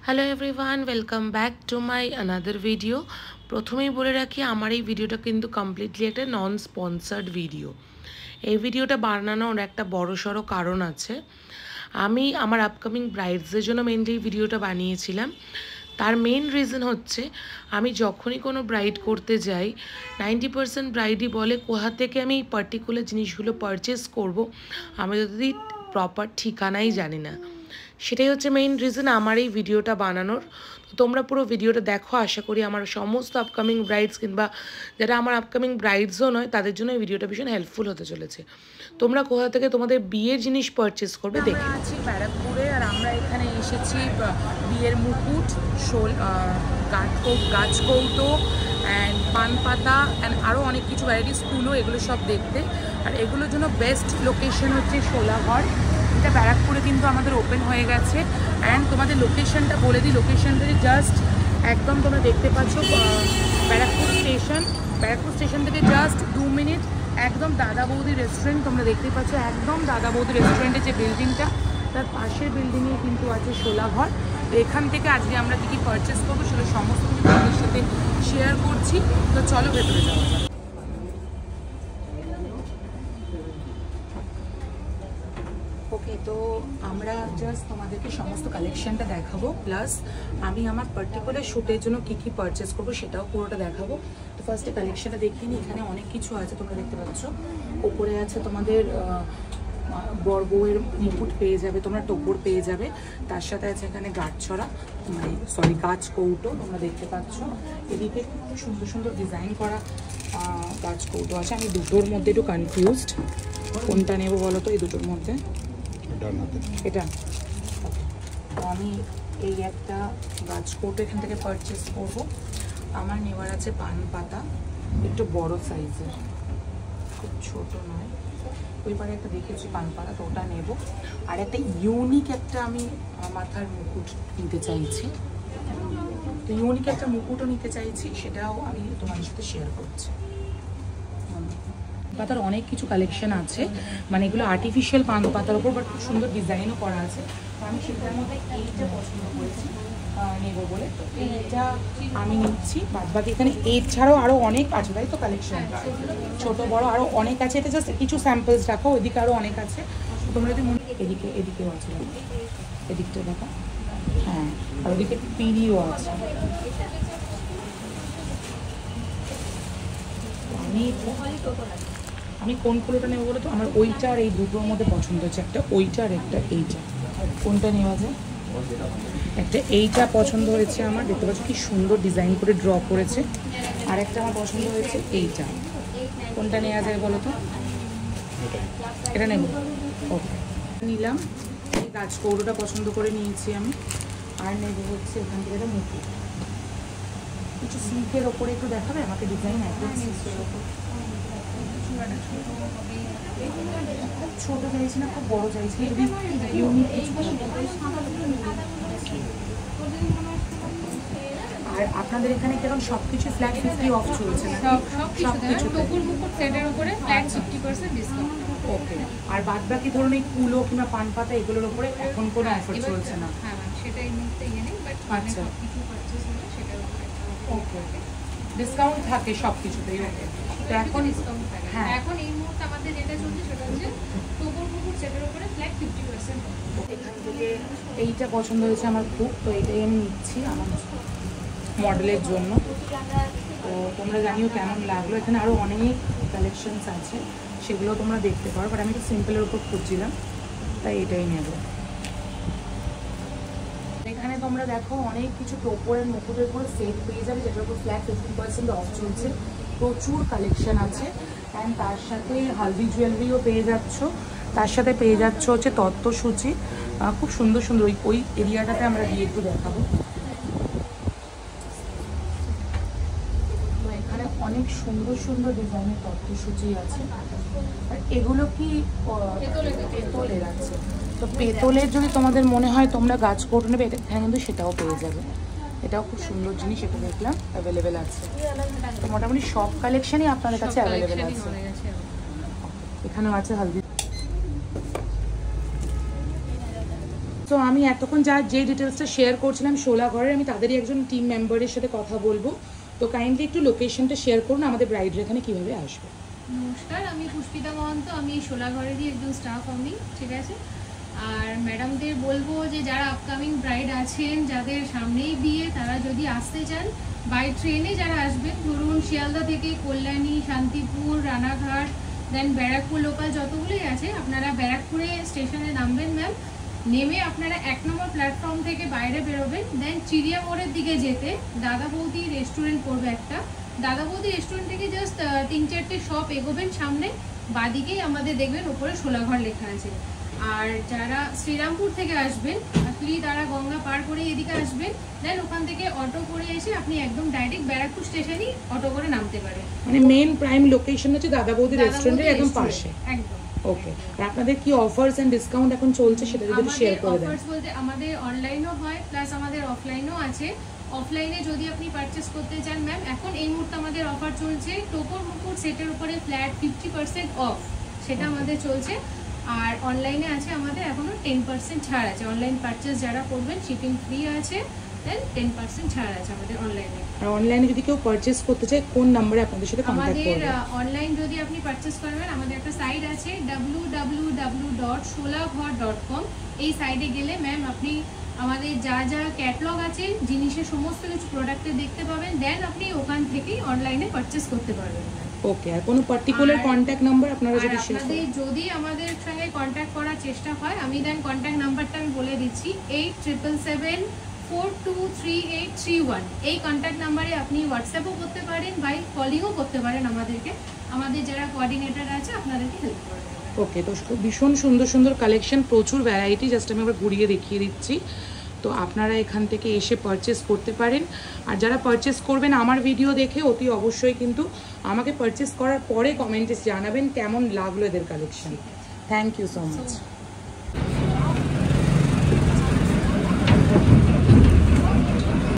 Hello everyone, welcome back to my another video. প্রথমেই বলে রাখি, আমার এই ভিডিওটা কিন্তু কমপ্লিটলি একটা নন স্পন্সার্ড ভিডিও। এই ভিডিওটা বানানোর একটা বড়সড় কারণ আছে। আমি আমার আপকামিং ব্রাইডসদের জন্য মেনলি এই ভিডিওটা বানিয়েছিলাম। তার মেন রিজন হচ্ছে, আমি যখনই কোনো ব্রাইড করতে যাই 90% ব্রাইডই বলে কোথা থেকে আমি এই পার্টিকুলার জিনিসগুলো পারচেস করব, আমি যদি প্রপার ঠিকানাই জানি না। সেটাই হচ্ছে মেইন রিজন আমার এই ভিডিওটা বানানোর। তো তোমরা পুরো ভিডিওটা দেখো, আশা করি আমার সমস্ত আপকামিং ব্রাইডস কিংবা যারা আমার আপকামিং ব্রাইডসও নয় তাদের জন্য এই ভিডিওটা ভীষণ হেল্পফুল হতে চলেছে। তোমরা কোথা থেকে তোমাদের বিয়ের জিনিস পারচেস করবে দেখে। আমরা আছি ব্যারাকপুরে, আর আমরা এখানে এসেছি বিয়ের মুকুট, গাছকৌটো অ্যান্ড পানপাতা অ্যান্ড আরও অনেক কিছু ভ্যারাইটিস ফুলও, এগুলো সব দেখতে। আর এগুলোর জন্য বেস্ট লোকেশন হচ্ছে শোলাঘর। এটা ব্যারাকপুরে কিন্তু আমাদের ওপেন হয়ে গেছে। অ্যান্ড তোমাদের লোকেশনটা বলে দিই, লোকেশন থেকে জাস্ট একদম তোমরা দেখতে পাচ্ছ ব্যারাকপুর স্টেশন থেকে জাস্ট 2 মিনিট একদম দাদা বৌদি রেস্টুরেন্ট তোমরা দেখতে পাচ্ছ। একদম দাদা বৌদি রেস্টুরেন্টের যে বিল্ডিংটা, তার পাশের বিল্ডিংয়ে কিন্তু আছে শোলাঘর। তো এখান থেকে আজকে আমরা কী কী পারচেস করবো সেটা সমস্ত কিছু তোমাদের সাথে শেয়ার করছি। তো চলো ভেতরে যাওয়া যাক। ওকে, তো আমরা জাস্ট তোমাদেরকে সমস্ত কালেকশনটা দেখাবো, প্লাস আমি আমার পার্টিকুলার শ্যুটের জন্য কী কী পারচেস করবো সেটাও পুরোটা দেখাবো। তো ফার্স্টে কালেকশনটা দেখিয়ে নিই। এখানে অনেক কিছু আছে, তোমরা দেখতে পাচ্ছ। ওপরে আছে তোমাদের বর বউয়ের মুকুট পেয়ে যাবে তোমরা, টোপর পেয়ে যাবে। তার সাথে আছে এখানে গাছছড়া, গাছ কৌটো তোমরা দেখতে পাচ্ছ। এদিকে খুব সুন্দর সুন্দর ডিজাইন করা গাছ কৌটো আছে। আমি দুটোর মধ্যে একটু কনফিউজড, কোনটা নেবো বলো তো এই দুটোর মধ্যে? এটা তো আমি এই একটা গাছ কৌটো এখান থেকে পারচেস করব। আমার নেওয়ার আছে পান পাতা, একটু বড় সাইজের, খুব ছোট নয়। ওই পারে একটা দেখেছি পান পাতা, তো ওটা নেব। আর একটা ইউনিক একটা আমি মাথার মুকুট নিতে চাইছি, তো ইউনিক একটা মুকুটও নিতে চাইছি, সেটাও আমি তোমাদের সাথে শেয়ার করছি। পাতার অনেক কিছু কালেকশন আছে, মানে এগুলো আর্টিফিশিয়াল পান পাতার উপর, বাট খুব সুন্দর ডিজাইনও করা আছে। তো আমি সেটার মধ্যে এইটা পছন্দ করেছি নেব বলে, তো এইটা আমি নিচ্ছি। বাদবাকি এখানে এছাড়াও আরও অনেক আছে, তাই তো কালেকশন ছোট বড় আরও অনেক আছে। এটা জাস্ট কিছু স্যাম্পলস রাখো, ওইদিকে আরও অনেক আছে। তোমরা যদি মনে এদিকেও আছে, এদিকটা দেখো। হ্যাঁ, আর ওদিকে পিড়িও আছে। আমি কোন ফুলটা নেবো বলে তো, আমার ওইটা আর এই দুটোর মধ্যে পছন্দ হচ্ছে, একটা ওইটা আর একটা এইটা। কোনটা নেওয়া যায়? একটা এইটা পছন্দ হয়েছে আমার, দেখতে পাচ্ছ কি সুন্দর ডিজাইন করে ড্র করেছে। আর একটা আমার পছন্দ হয়েছে এইটা। কোনটা নেওয়া যায় বলো তো? এটা নেব। ওকে, নিলাম। এই গাছ কৌটোটা পছন্দ করে নিয়েছি আমি। আর নেব হচ্ছে এখান থেকে একটা মুকুট, কিছু সিল্কের ওপরে একটু দেখাবে আমাকে ডিজাইন? একদম সিল্কের ওপর, খুব ছোটো চাইছি না, খুব বড়ো চাইছি, যদি ইউনিক কিছু। আর আপনাদের এখানে কিরকম সব কিছু ফ্ল্যাট 50 অফ চলছে না? সব কিছু সেটের উপরে ফ্ল্যাট 50% ডিসকাউন্ট। ওকে, আর বাদ বাকি ধরুন এই কুলো কিংবা পান পাতা এগুলোর উপরে এখন কোনো অফার চলছে না? হ্যাঁ, সেটা এই মুহূর্তে নেই, বাট আচ্ছা, কিছু পারচেজ হলে সেটার উপরে ওকে, ডিসকাউন্ট থাকে সব কিছুতেই। ওকে, তো এখন ডিসকাউন্ট থাকে। হ্যাঁ, এখন এই মুহূর্তে আমাদের যেটা চলছে সেটা হচ্ছে টোপর মুকুট সেটের উপরে ফ্ল্যাট 50%। এখান থেকে এইটা পছন্দ হয়েছে আমার খুব, তো এইটাই আমি নিচ্ছি আমার মডেলের জন্য। তো তোমরা জানিও কেমন লাগলো। এখানে আরও অনেক কালেকশনস আছে, সেগুলো তোমরা দেখতে পারো, বাট আমি একটু সিম্পলের উপর খুঁজছিলাম, তাই এটাই নেব। এখানে তোমরা দেখো অনেক কিছু টোপরের মুকুটের উপরে সেট পেয়ে যাবে, যেটার উপর ফ্ল্যাট 50% অফ চলছে। প্রচুর কালেকশন আছে। অ্যান্ড তার সাথে হালদি জুয়েলারিও পেয়ে যাচ্ছ, তার সাথে পেয়ে যাচ্ছ হচ্ছে তত্ত্বসূচি। খুব সুন্দর সুন্দর ওই এরিয়াটাতে আমরা গিয়ে একটু দেখাবো। এখানে অনেক সুন্দর সুন্দর ডিজাইনের তত্ত্বসূচি আছে। আর এগুলো কি পেতলের আছে? তো পেতলের যদি তোমাদের মনে হয় তোমরা গাছ কৌটো নেবে, এখানে কিন্তু সেটাও পেয়ে যাবে। এটাও খুব সুন্দর জিনিস, এটা দেখলাম অ্যাভেলেবেল আছে। তো মোটামুটি সব কালেকশনই আপনাদের কাছে অ্যাভেলেবেল আছে। এখানেও আছে হালদি। তো সো আমি এতক্ষণ যে ডিটেলসটা শেয়ার করছিলাম শোলা ঘরের, আমি তাদেরই একজন টিম মেম্বারের সাথে কথা বলবো। তো কাইন্ডলি একটু লোকেশনটা শেয়ার করুন, আমাদের ব্রাইডরা এখানে কীভাবে আসবে। নমস্কার, আমি পুষ্পিতা মহন্ত, আমি শোলা ঘরেরই একজন স্টাফ আমি, ঠিক আছে। আর ম্যাডামদের বলবো যে যারা আপকামিং ব্রাইড আছেন, যাদের সামনেই বিয়ে, তারা যদি আসতে চান বাই ট্রেনে যারা আসবেন, ধরুন শিয়ালদা থেকে কল্যাণী, শান্তিপুর, রানাঘাট, দেন ব্যারাকপুর লোকাল যতগুলোই আছে, আপনারা ব্যারাকপুরে স্টেশনে নামবেন ম্যাম। নেমে আপনারা 1 নম্বর প্ল্যাটফর্ম থেকে বাইরে বেরোবেন, দেন চিড়িয়া মোড়ের দিকে যেতে দাদা বৌদি রেস্টুরেন্ট পড়বে একটা। দাদা বৌদি রেস্টুরেন্ট থেকে জাস্ট 3-4টে শপ এগোবেন সামনে, বাদিকেই আমাদের দেখবেন ওপরে শোলাঘর লেখা আছে। আর যারা শ্রীরামপুর থেকে আসবেন, আপনি তারা গঙ্গা পার করে এদিকে আসবেন, দেন ওখান থেকে অটো করে এসে আপনি একদম ডাইরেক্ট ব্যারাকপুর স্টেশনই অটো করে নামতে পারেন। মানে মেইন প্রাইম লোকেশন হচ্ছে দাদা বৌদি রেস্টুরেন্টের একদম পাশে। একদম। ওকে, আর আপনাদের কি অফার্স এন্ড ডিসকাউন্ট এখন চলছে সেটা যদি শেয়ার করে দেন। অফার্স বলতে আমাদের অনলাইনও হয়, প্লাস আমাদের অফলাইনও আছে। অফলাইনে যদি আপনি পারচেস করতে চান ম্যাম, এখন এই মুহূর্তে আমাদের অফার চলছে টোপর মুকুট সেটের উপরে ফ্ল্যাট 50% অফ, সেটা আমাদের চলছে। আর অনলাইনে আছে আমাদের এখনো 10% ছাড় আছে। অনলাইন পারচেস যারা করবেন শিপিং ফ্রি আছে, দেন 10% ছাড় আছে আমাদের অনলাইনে। আর অনলাইনে যদি কেউ পারচেস করতে চায় কোন নম্বরে আপনাদের সাথে কন্টাক্ট করবে? আমাদের অনলাইন যদি আপনি পারচেস করবেন, আমাদের একটা সাইট আছে www.sholaghar.com। এই সাইটে গেলে ম্যাম আপনি আমাদের যা যা ক্যাটালগ আছে, জিনিসের সমস্ত কিছু প্রোডাক্টে দেখতে পাবেন, দেন আপনি ওখান থেকেই অনলাইনে পারচেস করতে পারবেন। ওকে, আর কোনো পার্টিকুলার কন্টাক্ট নাম্বার আপনারা যদি শেয়ার করেন, যদি আমাদের সঙ্গে কন্ট্যাক্ট করার চেষ্টা হয়, আমি দেন কন্ট্যাক্ট নাম্বারটা আমি বলে দিচ্ছি 8777423831। এই কন্ট্যাক্ট নাম্বারে আপনি হোয়াটসঅ্যাপও করতে পারেন, বাই কলিংও করতে পারেন আমাদেরকে। আমাদের যারা কোঅর্ডিনেটর আছে আপনাদেরকে হেল্প করবে। ওকে, তো ভীষণ সুন্দর সুন্দর কালেকশন, প্রচুর ভ্যারাইটি, জাস্ট আমি আবার ঘুরিয়ে দেখিয়ে দিচ্ছি। তো আপনারা এখান থেকে এসে পারচেস করতে পারেন। আর যারা পারচেস করবেন আমার ভিডিও দেখে অতি অবশ্যই কিন্তু আমাকে পারচেস করার পরে কমেন্টে জানাবেন কেমন লাগলো এদের collection. Thank you so much.